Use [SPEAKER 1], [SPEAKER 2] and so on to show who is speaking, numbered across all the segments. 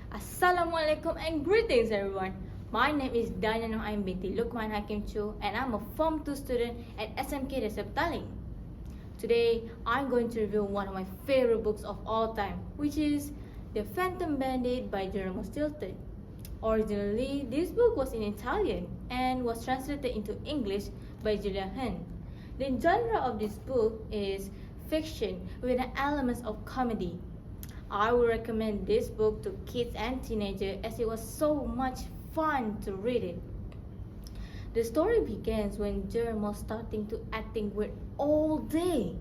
[SPEAKER 1] Assalamualaikum and greetings everyone. My name is Dania, I'm binti Luqman Hakiim and I'm a Form 2 student at SMK Desa Petaling. Today I'm going to review one of my favorite books of all time, which is The Phantom Bandit by Guillermo Stilton. Originally, this book was in Italian and was translated into English by Julia Hen. The genre of this book is fiction with an element of comedy. I would recommend this book to kids and teenagers as it was so much fun to read it. The story begins when Jerome was starting to acting weird all day.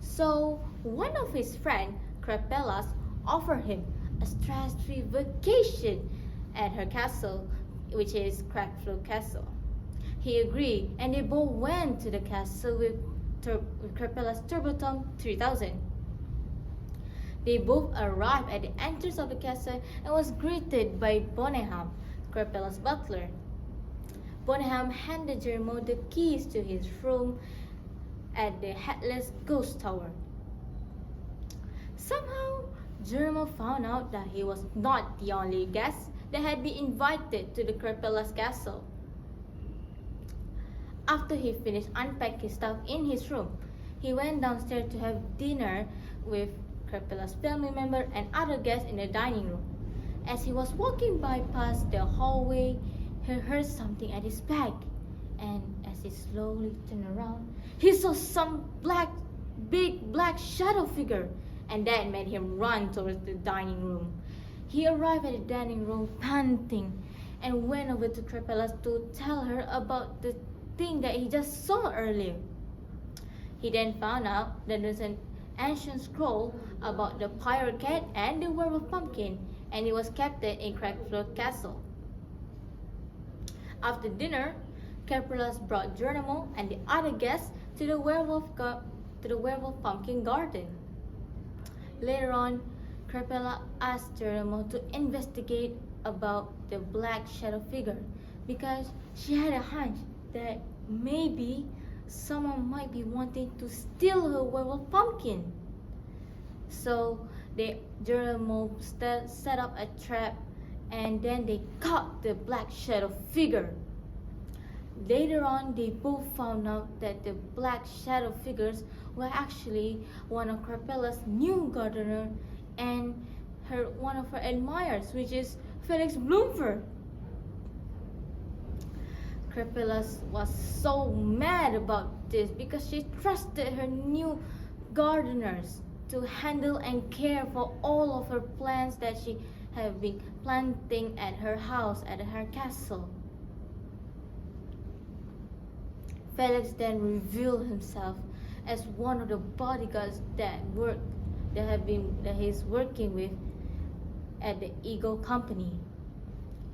[SPEAKER 1] So one of his friends, Crapellas, offered him a stress-free vacation at her castle, which is Crackflow Castle. He agreed and they both went to the castle with Crapella's Turbotom 3000. They both arrived at the entrance of the castle and was greeted by Boneham, Crapella's butler. Boneham handed Jerome the keys to his room at the Headless Ghost Tower. Somehow, Jerome found out that he was not the only guest that had been invited to the Crapella's castle. After he finished unpacking his stuff in his room, he went downstairs to have dinner with Crapella's family member and other guests in the dining room. As he was walking by past the hallway, he heard something at his back, and as he slowly turned around, he saw some big black shadow figure, and that made him run towards the dining room. He arrived at the dining room panting and went over to Crapella to tell her about the thing that he just saw earlier. He then found out that there's an ancient scroll about the pirate cat and the werewolf pumpkin, and it was kept in Crackflow Castle. After dinner, Capelas brought Geronimo and the other guests to the werewolf pumpkin garden. Later on, Crapella asked Geronimo to investigate about the black shadow figure because she had a hunch that maybe someone might be wanting to steal her werewolf pumpkin. So Geronimo set up a trap and then they caught the black shadow figure. Later on, they both found out that the black shadow figures were actually one of Crapella's new gardener and one of her admirers, which is Felix Bloomford. Crapella was so mad about this because she trusted her new gardeners to handle and care for all of her plants that she had been planting at her house, at her castle. Felix then revealed himself as one of the bodyguards that he's working with at the Eagle Company.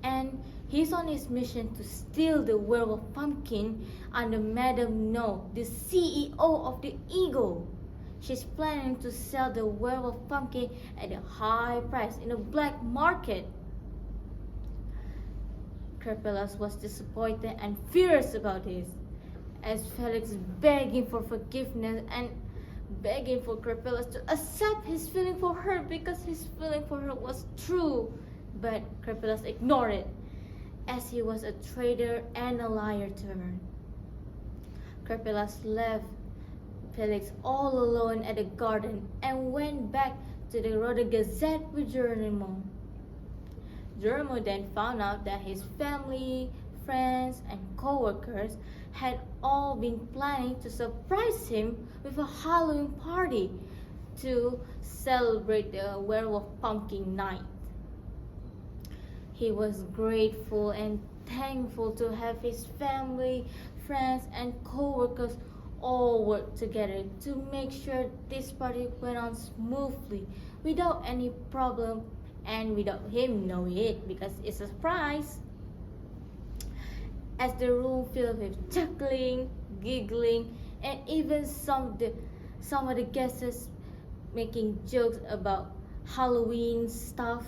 [SPEAKER 1] And he's on his mission to steal the werewolf pumpkin under Madame No, the CEO of the Eagle. She's planning to sell the werewolf pumpkin at a high price in the black market. Crapelas was disappointed and furious about this, as Felix begging for forgiveness and begging for Crapelas to accept his feeling for her because his feeling for her was true. But Crapelas ignored it, as he was a traitor and a liar to her. Crapelas left Felix all alone at the garden and went back to the Rhoda Gazette with Geronimo. Geronimo then found out that his family, friends, and co-workers had all been planning to surprise him with a Halloween party to celebrate the werewolf pumpkin night. He was grateful and thankful to have his family, friends, and co-workers all work together to make sure this party went on smoothly without any problem and without him knowing it because it's a surprise. As the room filled with chuckling, giggling, and even some of the guests making jokes about Halloween stuff,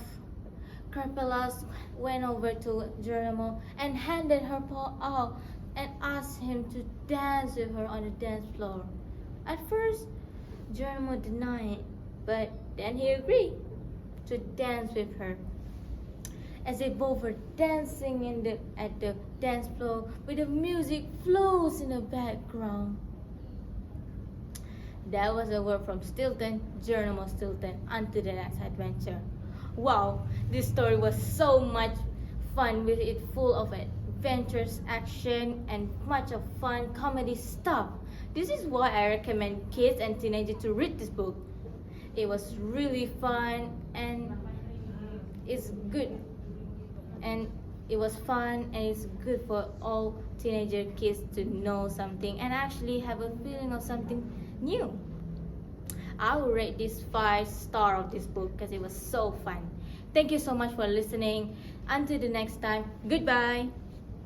[SPEAKER 1] Crapelas went over to Geronimo and handed her paw out and asked him to dance with her on the dance floor. At first, Geronimo denied, but then he agreed to dance with her. as they both were dancing at the dance floor with the music flows in the background. That was a word from Stilton, Journal of Stilton. Until the next adventure. Wow, this story was so much fun with it, full of adventures, action, and much of fun comedy stuff. This is why I recommend kids and teenagers to read this book. It was really fun and it's good. And it was fun and it's good for all teenager kids to know something and actually have a feeling of something new. I will rate this 5 star of this book because it was so fun. Thank you so much for listening. Until the next time, goodbye.